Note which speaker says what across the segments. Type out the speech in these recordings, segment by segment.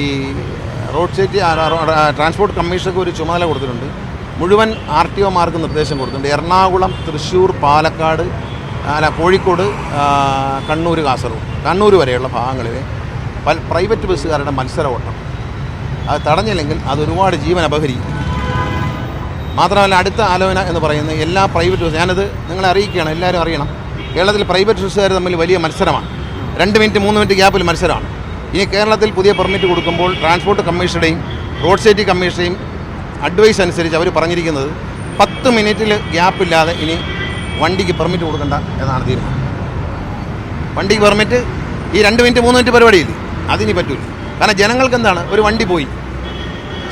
Speaker 1: ഈ road safety transport കമ്മീഷണർക്ക് ഒരു ചുമതല കൊടുത്തിട്ടുണ്ട്. മുഴുവൻ RTOമാർക്ക് നിർദ്ദേശം കൊടുത്തിട്ടുണ്ട്. എറണാകുളം, തൃശ്ശൂർ, പാലക്കാട്, കോഴിക്കോട്, കണ്ണൂർ, കാസർഗോഡ്, കണ്ണൂർ വരെയുള്ള ഭാഗങ്ങളിൽ പ്രൈവറ്റ് ബസ്സുകാരുടെ മത്സര ഓട്ടം അത് തടഞ്ഞില്ലെങ്കിൽ അതൊരുപാട് ജീവൻ അപഹരിക്കും. മാത്രമല്ല, അടുത്ത ആലോചന എന്ന് പറയുന്നത് എല്ലാ പ്രൈവറ്റ് ബസ്, ഞാനത് നിങ്ങളെ അറിയിക്കുകയാണ്, എല്ലാവരും അറിയണം. കേരളത്തിൽ പ്രൈവറ്റ് ബസ്സുകാർ തമ്മിൽ വലിയ മത്സരമാണ്. 2 മിനിറ്റ് 3 മിനിറ്റ് ഗ്യാപ്പിൽ മത്സരമാണ്. ഇനി കേരളത്തിൽ പുതിയ പെർമിറ്റ് കൊടുക്കുമ്പോൾ ട്രാൻസ്പോർട്ട് കമ്മീഷണറുടെയും റോഡ് സേഫ്റ്റി കമ്മീഷണറുടെയും അഡ്വൈസ് അനുസരിച്ച് അവർ പറഞ്ഞിരിക്കുന്നത് 10 മിനിറ്റിൽ ഗ്യാപ്പില്ലാതെ ഇനി വണ്ടിക്ക് പെർമിറ്റ് കൊടുക്കണ്ട എന്നാണ് തീരുമാനം. വണ്ടിക്ക് പെർമിറ്റ് ഈ 2 മിനിറ്റ് 3 മിനിറ്റ് പരിപാടിയില്ലേ, അതിനി പറ്റില്ല. കാരണം ജനങ്ങൾക്ക് എന്താണ്, ഒരു വണ്ടി പോയി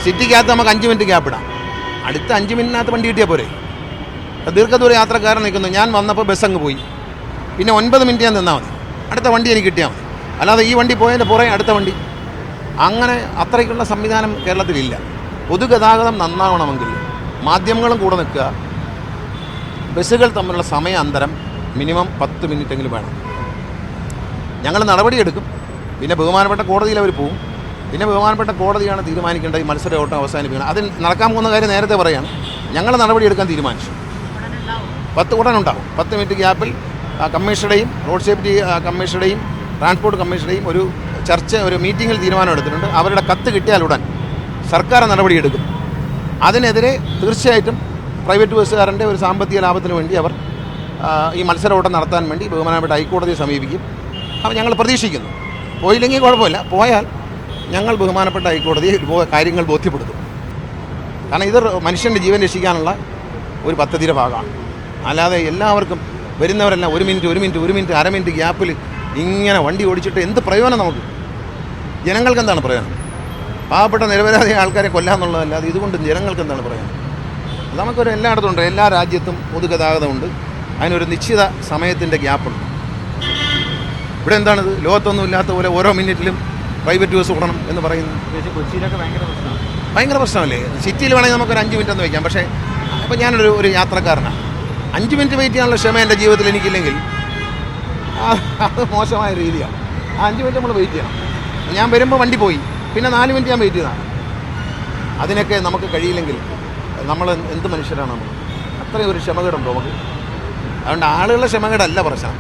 Speaker 1: സിറ്റിക്കകത്ത് നമുക്ക് 5 മിനിറ്റ് ഗ്യാപ്പിടാം, അടുത്ത 5 മിനിറ്റിനകത്ത് വണ്ടി കിട്ടിയാൽ പോരെ. ദീർഘദൂര യാത്രക്കാരൻ നിൽക്കുന്നു, ഞാൻ വന്നപ്പോൾ ബസ് അങ്ങ് പോയി, പിന്നെ 9 മിനിറ്റ് ഞാൻ നിന്നാൽ മതി, അടുത്ത വണ്ടി എനിക്ക് കിട്ടിയാൽ മതി. അല്ലാതെ ഈ വണ്ടി പോയതിൻ്റെ പുറകെ അടുത്ത വണ്ടി, അങ്ങനെ അത്രയ്ക്കുള്ള സംവിധാനം കേരളത്തിലില്ല. പൊതുഗതാഗതം നന്നാവണമെങ്കിൽ മാധ്യമങ്ങളും കൂടെ നിൽക്കുക, ബസ്സുകൾ തമ്മിലുള്ള സമയ അന്തരം മിനിമം 10 മിനിറ്റെങ്കിലും വേണം. ഞങ്ങൾ നടപടിയെടുക്കും, പിന്നെ ബഹുമാനപ്പെട്ട കോടതിയിൽ അവർ പോവും, പിന്നെ ബഹുമാനപ്പെട്ട കോടതിയാണ് തീരുമാനിക്കേണ്ടത് ഈ മത്സര ഓട്ടം അവസാനിപ്പിക്കണം. അതിൽ നടക്കാൻ പോകുന്ന കാര്യം നേരത്തെ പറയുകയാണ്. ഞങ്ങൾ നടപടിയെടുക്കാൻ തീരുമാനിച്ചു. 10 ഉടനുണ്ടാവും. 10 മിനിറ്റ് ഗ്യാപ്പിൽ കമ്മീഷണറുടെയും റോഡ് സേഫ്റ്റി കമ്മീഷണറുടെയും ട്രാൻസ്പോർട്ട് കമ്മീഷണറുടെയും ഒരു ചർച്ച, ഒരു മീറ്റിങ്ങിൽ തീരുമാനം എടുത്തിട്ടുണ്ട്. അവരുടെ കത്ത് കിട്ടിയാൽ ഉടൻ സർക്കാർ നടപടിയെടുക്കും. അതിനെതിരെ തീർച്ചയായിട്ടും പ്രൈവറ്റ് ബസ്സുകാരൻ്റെ ഒരു സാമ്പത്തിക ലാഭത്തിന് വേണ്ടി അവർ ഈ മത്സര ഓട്ടം നടത്താൻ വേണ്ടി ബഹുമാനപ്പെട്ട ഹൈക്കോടതിയെ സമീപിക്കും. അപ്പോൾ ഞങ്ങൾ പ്രതീക്ഷിക്കുന്നു. പോയില്ലെങ്കിൽ കുഴപ്പമില്ല, പോയാൽ ഞങ്ങൾ ബഹുമാനപ്പെട്ട ഹൈക്കോടതിയെ കാര്യങ്ങൾ ബോധ്യപ്പെടുത്തും. കാരണം ഇത് മനുഷ്യൻ്റെ ജീവൻ രക്ഷിക്കാനുള്ള ഒരു പദ്ധതിയുടെ ഭാഗമാണ്. അല്ലാതെ എല്ലാവർക്കും വരുന്നവരെല്ലാം 1 മിനിറ്റ് അര മിനിറ്റ് ഗ്യാപ്പിൽ ഇങ്ങനെ വണ്ടി ഓടിച്ചിട്ട് എന്ത് പ്രയോജനം നമുക്ക്? ജനങ്ങൾക്ക് എന്താണ് പ്രയോജനം? പാവപ്പെട്ട നിരവധി ആൾക്കാരെ കൊല്ലാന്നുള്ളതല്ലാതെ ഇതുകൊണ്ട് ജനങ്ങൾക്ക് എന്താണ് പ്രയോജനം? നമുക്കൊരു എല്ലായിടത്തും ഉണ്ട്, എല്ലാ രാജ്യത്തും പൊതുഗതാഗതമുണ്ട്, അതിനൊരു നിശ്ചിത സമയത്തിൻ്റെ ഗ്യാപ്പുണ്ട്. ഇവിടെ എന്താണിത്? ലോകത്തൊന്നും ഇല്ലാത്ത പോലെ ഓരോ മിനിറ്റിലും പ്രൈവറ്റ് ബസ് ഓടണം എന്ന് പറയുന്നത്
Speaker 2: കൊച്ചിയിലൊക്കെ
Speaker 1: ഭയങ്കര പ്രശ്നമല്ലേ? സിറ്റിയിൽ വേണമെങ്കിൽ നമുക്കൊരു 5 മിനിറ്റ് ഒന്ന് വയ്ക്കാം. പക്ഷേ ഇപ്പോൾ ഞാനൊരു യാത്രക്കാരനാണ്, 5 മിനിറ്റ് വെയിറ്റ് ചെയ്യാനുള്ള ക്ഷമ എൻ്റെ ജീവിതത്തിൽ എനിക്കില്ലെങ്കിൽ അത് മോശമായ രീതിയാണ്. ആ 5 മിനിറ്റ് നമ്മൾ വെയിറ്റ് ചെയ്യണം. ഞാൻ വരുമ്പോൾ വണ്ടി പോയി, പിന്നെ 4 മിനിറ്റ് ഞാൻ വെയിറ്റ് ചെയ്തതാണ്. അതിനൊക്കെ നമുക്ക് കഴിയില്ലെങ്കിൽ നമ്മൾ എന്ത് മനുഷ്യരാണ് നമ്മൾ? അത്രയും ഒരു ക്ഷമകേടുണ്ടോ നമുക്ക്? അതുകൊണ്ട് ആളുകളുടെ ക്ഷമകേടല്ല പ്രശ്നം,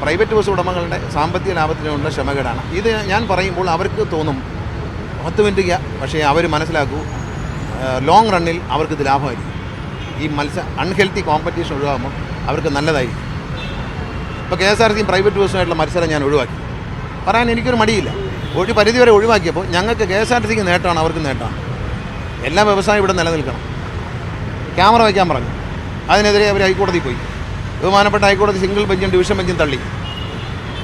Speaker 1: പ്രൈവറ്റ് ബസ് ഉടമകളുടെ സാമ്പത്തിക ലാഭത്തിനുള്ള ക്ഷമകേടാണ്. ഇത് ഞാൻ പറയുമ്പോൾ അവർക്ക് തോന്നും 10 മിനിറ്റ്, പക്ഷേ അവർ മനസ്സിലാക്കൂ, ലോങ് റണ്ണിൽ അവർക്കിത് ലാഭമായിരിക്കും. ഈ അൺഹെൽത്തി കോമ്പറ്റീഷൻ ഒഴിവാകുമ്പോൾ അവർക്ക് നല്ലതായിരിക്കും. ഇപ്പോൾ KSRTC പ്രൈവറ്റ് ബസ്സുമായിട്ടുള്ള മത്സരം ഞാൻ ഒഴിവാക്കി. പറയാൻ എനിക്കൊരു മടിയില്ല. ഒരു പരിധിവരെ ഒഴിവാക്കിയപ്പോൾ ഞങ്ങൾക്ക് KSRTCക്ക് നേട്ടമാണ്, അവർക്ക് നേട്ടമാണ്. എല്ലാ വ്യവസായം ഇവിടെ നിലനിൽക്കണം. ക്യാമറ വയ്ക്കാൻ പറഞ്ഞു, അതിനെതിരെ അവർ ഹൈക്കോടതി പോയി. ബഹുമാനപ്പെട്ട ഹൈക്കോടതി സിംഗിൾ ബെഞ്ചും ഡിവിഷൻ ബെഞ്ചും തള്ളി.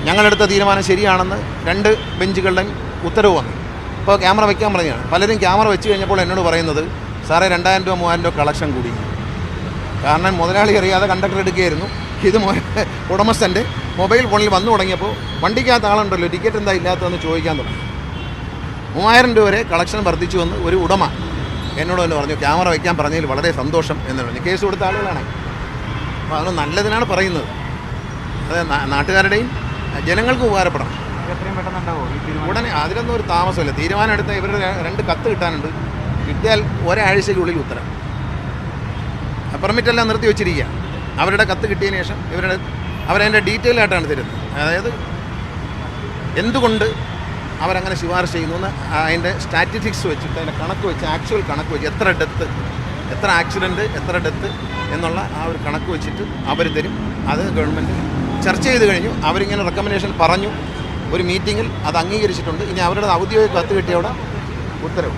Speaker 1: ഞങ്ങളെടുത്ത തീരുമാനം ശരിയാണെന്ന് 2 ബെഞ്ചുകളുടെ ഉത്തരവ് വന്നു. ഇപ്പോൾ ക്യാമറ വയ്ക്കാൻ പറഞ്ഞാണ്. പലരും ക്യാമറ വെച്ച് കഴിഞ്ഞപ്പോൾ എന്നോട് പറയുന്നത്, സാറേ 2000 രൂപ 3000 രൂപ കളക്ഷൻ കൂടി. കാരണം മുതലാളി അറിയാതെ കണ്ടക്ടർ എടുക്കുകയായിരുന്നു. ഇത് ഉടമസ്ഥൻ്റെ മൊബൈൽ ഫോണിൽ വന്നു തുടങ്ങിയപ്പോൾ വണ്ടിക്കകത്ത് ആളുണ്ടല്ലോ, ടിക്കറ്റ് എന്താ ഇല്ലാത്തതെന്ന് ചോദിക്കാൻ തുടങ്ങി. 3000 രൂപ വരെ കളക്ഷൻ വർദ്ധിച്ചുവെന്ന് ഒരു ഉടമ എന്നോട് തന്നെ പറഞ്ഞു. ക്യാമറ വയ്ക്കാൻ പറഞ്ഞതിൽ വളരെ സന്തോഷം എന്ന് പറഞ്ഞു. കേസ് കൊടുത്ത ആളുകളാണ്. അപ്പോൾ അത് നല്ലതിനാണ് പറയുന്നത്. അത് നാട്ടുകാരുടെയും ജനങ്ങൾക്ക് ഉപകാരപ്പെടണം. ഉടനെ അതിലൊന്നും ഒരു താമസമില്ല. തീരുമാനം എടുത്ത ഇവരുടെ 2 കത്ത് കിട്ടാനുണ്ട്. കിട്ടിയാൽ ഒരാഴ്ചയ്ക്കുള്ളിൽ ഉത്തരം. പെർമിറ്റെല്ലാം നിർത്തി വെച്ചിരിക്കുക. അവരുടെ കത്ത് കിട്ടിയതിന് ശേഷം അവരതിൻ്റെ ഡീറ്റെയിൽ ആയിട്ടാണ് തരുന്നത്. അതായത് എന്തുകൊണ്ട് അവരങ്ങനെ ശുപാർശ ചെയ്യുന്നു, അതിൻ്റെ സ്റ്റാറ്റിസ്റ്റിക്സ് വെച്ചിട്ട്, അതിൻ്റെ കണക്ക് വെച്ച്, ആക്ച്വൽ കണക്ക് വെച്ച്, എത്ര ഡെത്ത്, എത്ര ആക്സിഡൻറ്റ്, എത്ര ഡെത്ത് എന്നുള്ള ആ ഒരു കണക്ക് വെച്ചിട്ട് അവർ തരും. അത് ഗവൺമെൻറ് ചർച്ച ചെയ്ത് കഴിഞ്ഞു. അവരിങ്ങനെ റെക്കമെൻഡേഷൻ പറഞ്ഞു. ഒരു മീറ്റിങ്ങിൽ അത് അംഗീകരിച്ചിട്ടുണ്ട്. ഇനി അവരുടെ ഔദ്യോഗിക കത്ത് കിട്ടിയവിടെ ഉത്തരവ്.